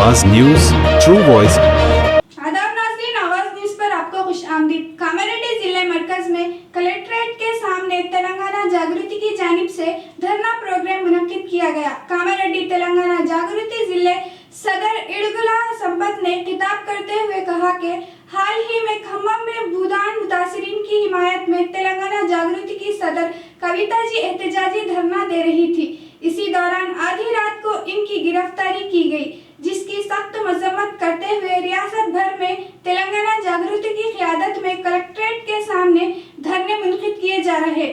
आवाज news, true voice. आदाब नाज़रीन, आवाज न्यूज पर आपको खुशामदीद। कामारेड्डी जिले मरकज में कलेक्ट्रेट के सामने तेलंगाना जागृति की जानिब से धरना प्रोग्राम मुनक्किद किया गया। कामारेड्डी तेलंगाना जागृति जिले सदर इड़गुला संपत ने खिताब करते हुए कहा कि हाल ही में खम्मम में भूदान मुतासिरीन की हिमायत में तेलंगाना जागृति की सदर कविता जी एहतजाजी धरना दे रही थी। इसी दौरान आधी रात को इनकी गिरफ्तारी की गई, जिसकी सख्त मजम्मत करते हुए रियासत भर में तेलंगाना जागृति की क़यादत में कलेक्ट्रेट के सामने धरने मुनक़िद किए जा रहे।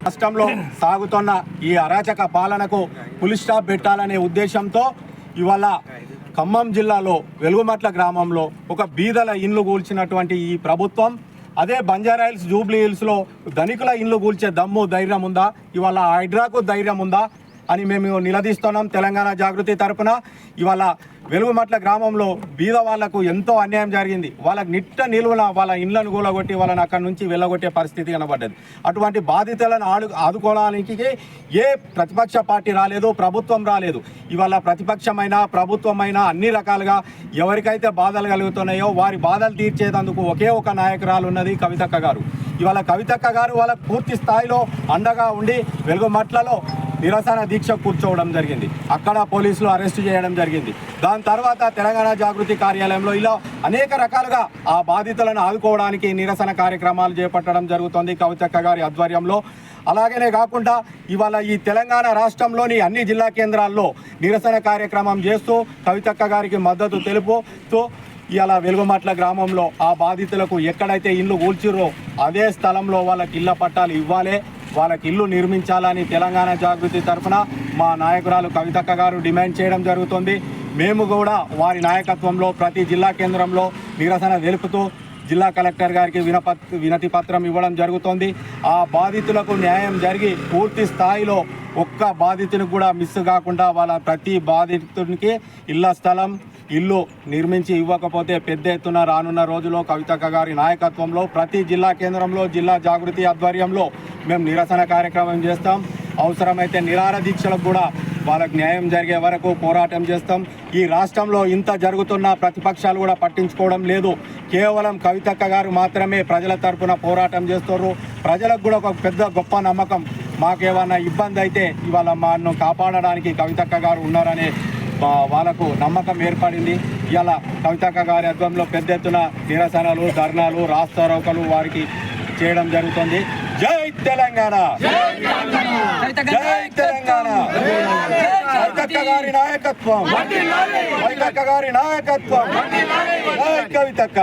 రాష్ట్రంలో సాగుతున్న ఈ అరాచక పాలనకు పులి స్టాప్ పెట్టాలనే ఉద్దేశంతో ఇవాళ ఖమ్మం జిల్లాలో వెలుగుమట్ల గ్రామంలో ఒక బీదల ఇండ్లు కూల్చినటువంటి ఈ ప్రభుత్వం అదే బంజారా హిల్స్, జూబ్లీ హిల్స్లో ధనికుల ఇండ్లు కూల్చే దమ్ము ధైర్యం ఉందా? ఇవాళ హైడ్రాకు ధైర్యం ఉందా అని మేము నిలదీస్తున్నాం. తెలంగాణ జాగృతి తరపున ఇవాళ వెలుగుమట్ల గ్రామంలో బీద వాళ్లకు ఎంతో అన్యాయం జరిగింది. వాళ్ళకి నిట్ట నిలువున వాళ్ళ ఇండ్లను కూలగొట్టి వాళ్ళని అక్కడి నుంచి వెళ్ళగొట్టే పరిస్థితి కనబడ్డది. అటువంటి బాధితులను ఆదుకోవడానికి ఏ ప్రతిపక్ష పార్టీ రాలేదు, ప్రభుత్వం రాలేదు. ఇవాళ ప్రతిపక్షమైన ప్రభుత్వమైన అన్ని రకాలుగా ఎవరికైతే బాధలు కలుగుతున్నాయో వారి బాధలు తీర్చేందుకు ఒకే ఒక నాయకురాలు ఉన్నది, కవితక్క గారు. ఇవాళ కవితక్క గారు వాళ్ళకు పూర్తి స్థాయిలో అండగా ఉండి వెలుగుమట్లలో నిరసన దీక్ష కూర్చోవడం జరిగింది. అక్కడ పోలీసులు అరెస్టు చేయడం జరిగింది. దాని తర్వాత తెలంగాణ జాగృతి కార్యాలయంలో ఇలా అనేక రకాలుగా ఆ బాధితులను ఆదుకోవడానికి నిరసన కార్యక్రమాలు చేపట్టడం జరుగుతుంది కవితక్క గారి ఆధ్వర్యంలో. అలాగనే కాకుండా ఇవాళ ఈ తెలంగాణ రాష్ట్రంలోని అన్ని జిల్లా కేంద్రాల్లో నిరసన కార్యక్రమం చేస్తూ కవితక్క గారికి మద్దతు తెలుపుతూ ఇలా వెలుగుమట్ల గ్రామంలో ఆ బాధితులకు ఎక్కడైతే ఇల్లు కూల్చిరో అదే స్థలంలో వాళ్ళకి ఇళ్ల పట్టాలు ఇవ్వాలి, వాళ్ళకి ఇల్లు నిర్మించాలని తెలంగాణ జాగృతి తరఫున మా నాయకురాలు కవితక్క గారు డిమాండ్ చేయడం జరుగుతుంది. మేము కూడా వారి నాయకత్వంలో ప్రతి జిల్లా కేంద్రంలో నిరసన తెలుపుతూ జిల్లా కలెక్టర్ గారికి వినతి పత్రం ఇవ్వడం జరుగుతుంది. ఆ బాధితులకు న్యాయం జరిగి పూర్తి స్థాయిలో ఒక్క బాధితునికి కూడా మిస్ కాకుండా వాళ్ళ ప్రతి బాధితునికి ఇళ్ల స్థలం, ఇల్లు నిర్మించి ఇవ్వకపోతే పెద్ద ఎత్తున రానున్న రోజుల్లో కవితక్క గారి నాయకత్వంలో ప్రతి జిల్లా కేంద్రంలో జిల్లా జాగృతి ఆధ్వర్యంలో మేము నిరసన కార్యక్రమం చేస్తాం. అవసరమైతే నిరాహార దీక్షలకు కూడా వాళ్ళకు న్యాయం జరిగే వరకు పోరాటం చేస్తాం. ఈ రాష్ట్రంలో ఇంత జరుగుతున్న ప్రతిపక్షాలు కూడా పట్టించుకోవడం లేదు. కేవలం కవితక్క గారు మాత్రమే ప్రజల తరపున పోరాటం చేస్తున్నారు. ప్రజలకు కూడా ఒక పెద్ద గొప్ప నమ్మకం, మాకేమన్నా ఇబ్బంది అయితే ఇవాళ మాను కాపాడడానికి కవితక్క గారు ఉన్నారనే వాళ్ళకు నమ్మకం ఏర్పడింది. ఇలా కవితక్క గారి ఆధ్వర్యంలో పెద్ద ఎత్తున నిరసనలు, ధర్నాలు, రాస్తారోకలు వారికి చేయడం జరుగుతుంది. జై తెలంగాణ, జై తెలంగాణ, కవితక్క గారి నాయకత్వం, కవితక్క గారి నాయకత్వం, జై కవితక్క.